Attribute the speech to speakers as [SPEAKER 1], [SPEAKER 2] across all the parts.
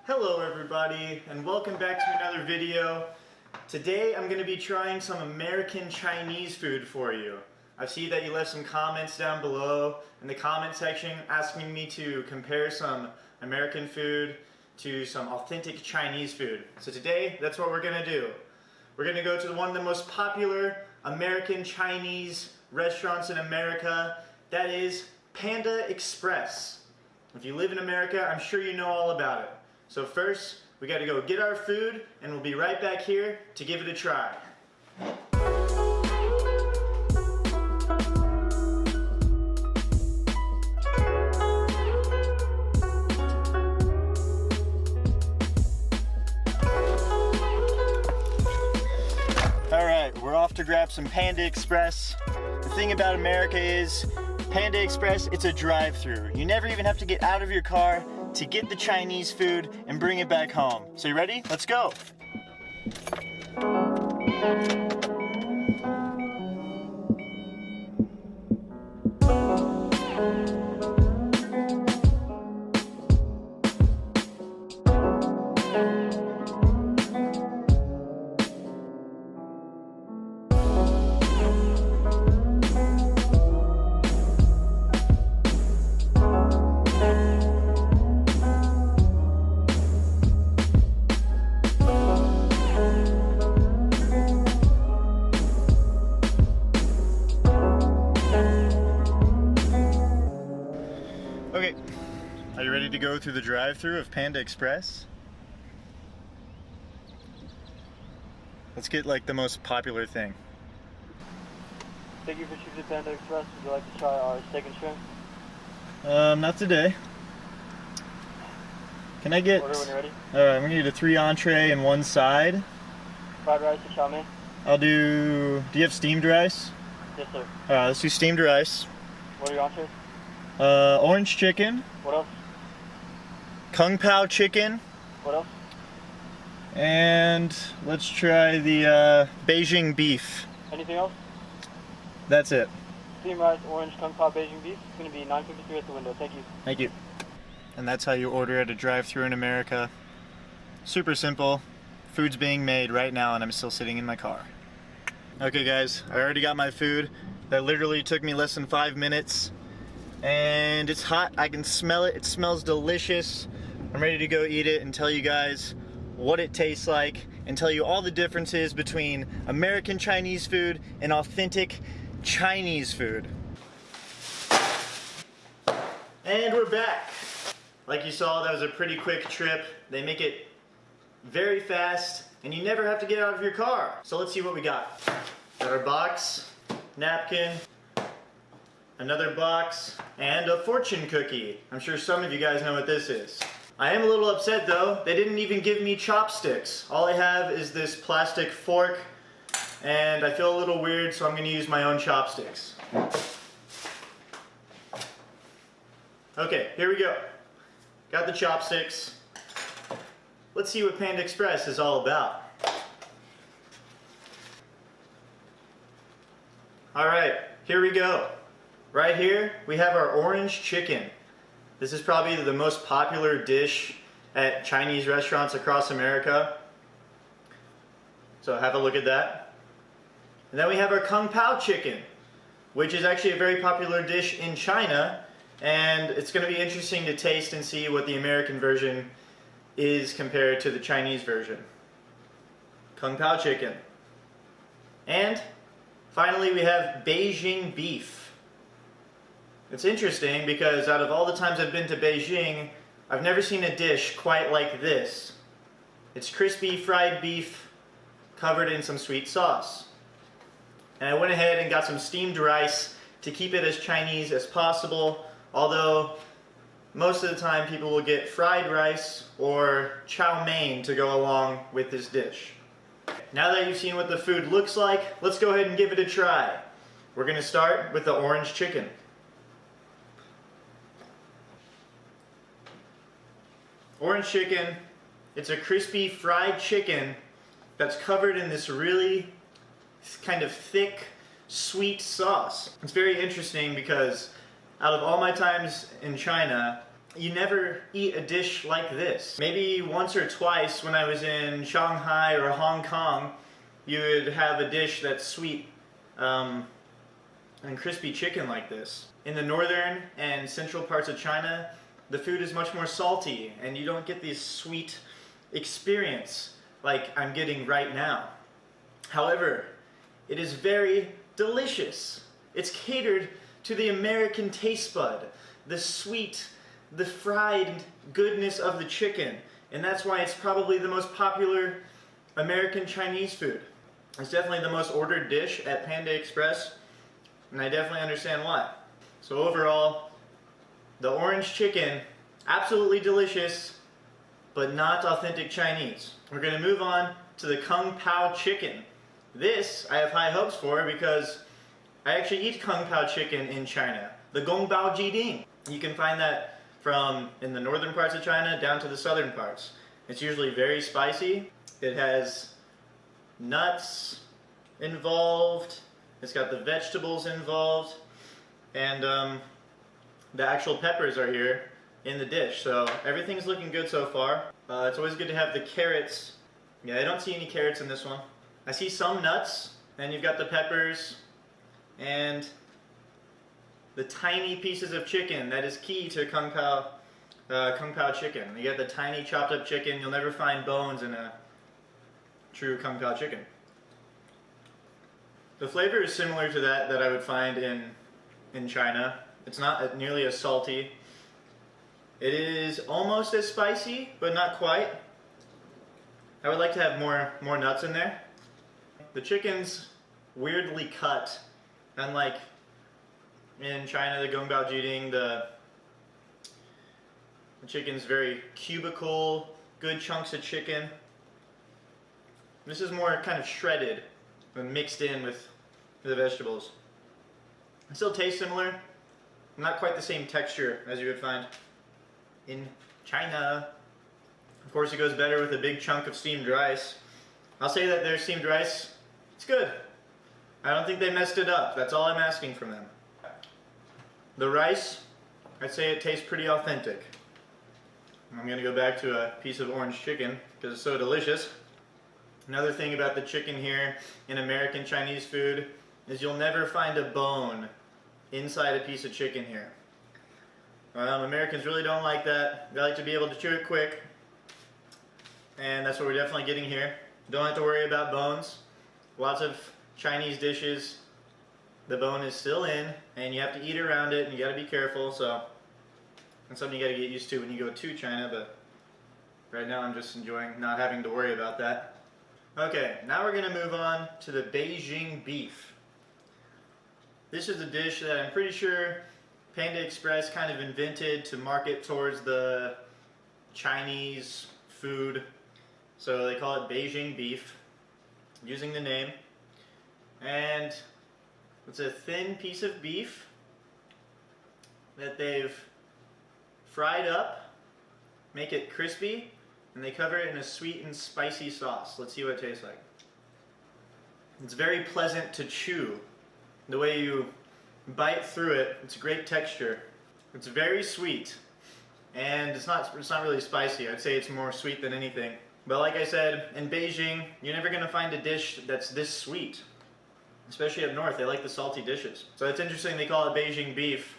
[SPEAKER 1] Hello everybody, and welcome back to another video. Today I'm going to be trying some American Chinese food for you. I see that you left some comments down below in the comment section asking me to compare some American food to some authentic Chinese food. So today, that's what we're going to do. We're going to go to one of the most popular American Chinese restaurants in America. That is Panda Express. If you live in America, I'm sure you know all about it. So first, we got to go get our food, and we'll be right back here to give it a try. Alright, we're off to grab some Panda Express. The thing about America is, Panda Express, it's a drive-through. You never even have to get out of your car to get the Chinese food and bring it back home. So you ready? Let's go! Okay, are you ready to go through the drive-thru of Panda Express? Let's get like the most popular thing.
[SPEAKER 2] Thank you for choosing Panda Express. Would you like to try our steak and shrimp?
[SPEAKER 1] Not today. Can I get...
[SPEAKER 2] Order when you're ready.
[SPEAKER 1] I'm gonna get a 3 entree and 1 side.
[SPEAKER 2] Fried rice and chow mein?
[SPEAKER 1] I'll do... Do you have steamed rice?
[SPEAKER 2] Yes, sir.
[SPEAKER 1] Let's do steamed rice.
[SPEAKER 2] What are your entrees?
[SPEAKER 1] Orange chicken.
[SPEAKER 2] What else?
[SPEAKER 1] Kung Pao chicken.
[SPEAKER 2] What else?
[SPEAKER 1] And let's try the Beijing beef.
[SPEAKER 2] Anything else?
[SPEAKER 1] That's it.
[SPEAKER 2] Steamed rice, orange, Kung Pao, Beijing beef. It's going to be $9.53 at the window. Thank you.
[SPEAKER 1] Thank you. And that's how you order at a drive-thru in America. Super simple. Food's being made right now and I'm still sitting in my car. Okay guys, I already got my food. That literally took me less than 5 minutes. And it's hot, I can smell it. It smells delicious. I'm ready to go eat it and tell you guys what it tastes like and tell you all the differences between American Chinese food and authentic Chinese food. And we're back. Like you saw, that was a pretty quick trip. They make it very fast and you never have to get out of your car. So let's see what we got. Got our box, napkin, another box, and a fortune cookie. I'm sure some of you guys know what this is. I am a little upset though. They didn't even give me chopsticks. All I have is this plastic fork, and I feel a little weird, so I'm gonna use my own chopsticks. Okay, here we go. Got the chopsticks. Let's see what Panda Express is all about. Alright, here we go. Right here, we have our orange chicken. This is probably the most popular dish at Chinese restaurants across America. So have a look at that. And then we have our Kung Pao chicken, which is actually a very popular dish in China. And it's going to be interesting to taste and see what the American version is compared to the Chinese version. Kung Pao chicken. And finally, we have Beijing beef. It's interesting because out of all the times I've been to Beijing, I've never seen a dish quite like this. It's crispy fried beef covered in some sweet sauce. And I went ahead and got some steamed rice to keep it as Chinese as possible, although most of the time people will get fried rice or chow mein to go along with this dish. Now that you've seen what the food looks like, let's go ahead and give it a try. We're going to start with the orange chicken. Orange chicken, it's a crispy fried chicken that's covered in this really kind of thick, sweet sauce. It's very interesting because out of all my times in China, you never eat a dish like this. Maybe once or twice when I was in Shanghai or Hong Kong, you would have a dish that's sweet and crispy chicken like this. In the northern and central parts of China, the food is much more salty and you don't get this sweet experience like I'm getting right now. However, it is very delicious. It's catered to the American taste bud, the sweet, the fried goodness of the chicken, and that's why it's probably the most popular American Chinese food. It's definitely the most ordered dish at Panda Express, and I definitely understand why. So overall, the orange chicken, absolutely delicious, but not authentic Chinese. We're going to move on to the Kung Pao chicken. This I have high hopes for because I actually eat Kung Pao chicken in China, the Gong Bao Jiding. You can find that from in the northern parts of China down to the southern parts. It's usually very spicy. It has nuts involved, it's got the vegetables involved, and the actual peppers are here in the dish. So everything's looking good so far. It's always good to have the carrots. Yeah, I don't see any carrots in this one. I see some nuts, and you've got the peppers and the tiny pieces of chicken. That is key to Kung Pao chicken. You get the tiny chopped up chicken. You'll never find bones in a true Kung Pao chicken. The flavor is similar to that I would find in China. It's not nearly as salty. It is almost as spicy, but not quite. I would like to have more nuts in there. The chicken's weirdly cut, unlike in China, the Gong Bao Jiding, the chicken's very cubical, good chunks of chicken. This is more kind of shredded and mixed in with the vegetables. It still tastes similar, not quite the same texture as you would find in China. Of course, it goes better with a big chunk of steamed rice. I'll say that their steamed rice, it's good. I don't think they messed it up. That's all I'm asking from them. The rice, I'd say it tastes pretty authentic. I'm going to go back to a piece of orange chicken because it's so delicious. Another thing about the chicken here in American Chinese food is you'll never find a bone inside a piece of chicken here. Americans really don't like that. They like to be able to chew it quick. And that's what we're definitely getting here. Don't have to worry about bones. Lots of Chinese dishes, the bone is still in, and you have to eat around it, and you got to be careful. So that's something you got to get used to when you go to China. But right now, I'm just enjoying not having to worry about that. Okay, now we're going to move on to the Beijing beef. This is a dish that I'm pretty sure Panda Express kind of invented to market towards the Chinese food. So they call it Beijing beef, using the name. And it's a thin piece of beef that they've fried up, make it crispy, and they cover it in a sweet and spicy sauce. Let's see what it tastes like. It's very pleasant to chew. The way you bite through it, it's a great texture. It's very sweet, and it's not really spicy. I'd say it's more sweet than anything. But like I said, in Beijing, you're never going to find a dish that's this sweet. Especially up north, they like the salty dishes. So it's interesting they call it Beijing beef,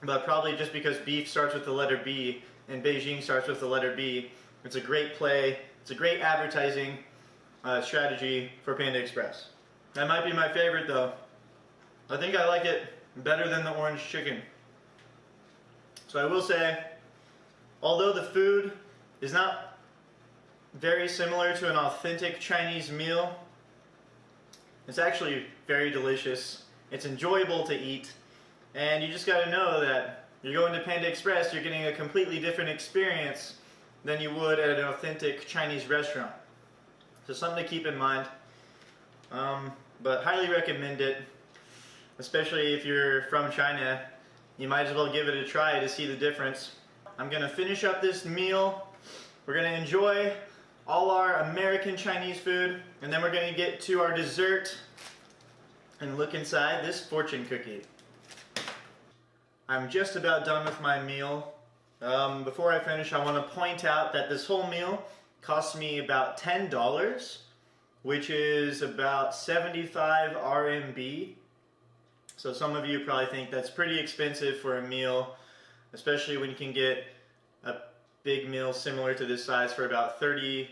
[SPEAKER 1] but probably just because beef starts with the letter B and Beijing starts with the letter B. It's a great play. It's a great advertising strategy for Panda Express. That might be my favorite though. I think I like it better than the orange chicken. So I will say, although the food is not very similar to an authentic Chinese meal, it's actually very delicious. It's enjoyable to eat, and you just got to know that you're going to Panda Express, you're getting a completely different experience than you would at an authentic Chinese restaurant. So something to keep in mind. But highly recommend it, especially if you're from China. You might as well give it a try to see the difference. I'm going to finish up this meal. We're going to enjoy all our American Chinese food, and then we're going to get to our dessert and look inside this fortune cookie. I'm just about done with my meal, Before I finish, I want to point out that this whole meal cost me about $10, which is about 75 RMB. So some of you probably think that's pretty expensive for a meal, especially when you can get a big meal similar to this size for about 30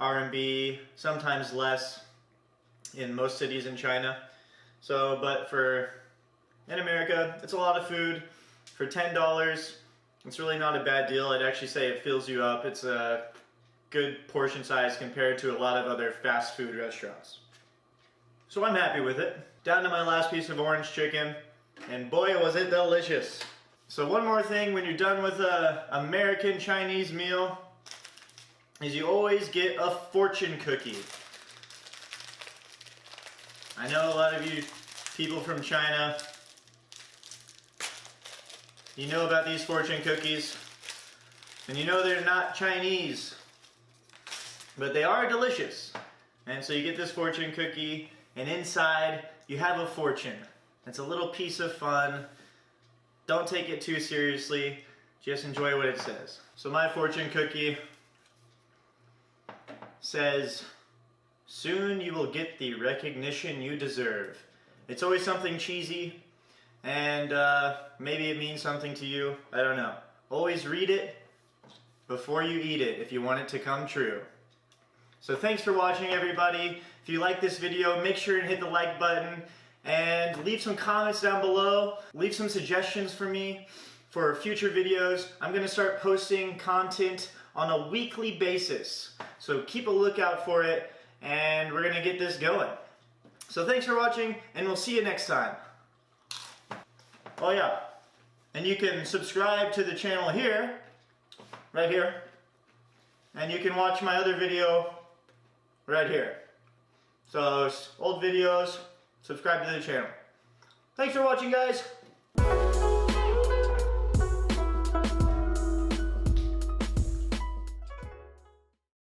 [SPEAKER 1] RMB, sometimes less in most cities in China. So, but in America, it's a lot of food. For $10, it's really not a bad deal. I'd actually say it fills you up. It's a good portion size compared to a lot of other fast food restaurants. So I'm happy with it. Down to my last piece of orange chicken, and boy was it delicious. So one more thing when you're done with a American Chinese meal is you always get a fortune cookie. I know a lot of you people from China, you know about these fortune cookies, and you know they're not Chinese, but they are delicious. And so you get this fortune cookie, and inside you have a fortune. It's a little piece of fun. Don't take it too seriously, just enjoy what it says. So my fortune cookie says, "Soon you will get the recognition you deserve." It's always something cheesy, and maybe it means something to you. I don't know. Always read it before you eat it if you want it to come true. So thanks for watching, everybody. If you like this video, make sure and hit the like button and leave some comments down below. Leave some suggestions for me for future videos. I'm going to start posting content on a weekly basis, so keep a lookout for it, and we're going to get this going. So thanks for watching, and we'll see you next time. Oh yeah, and you can subscribe to the channel here, right here, and you can watch my other video right here. So old videos, subscribe to the channel. Thanks for watching, guys.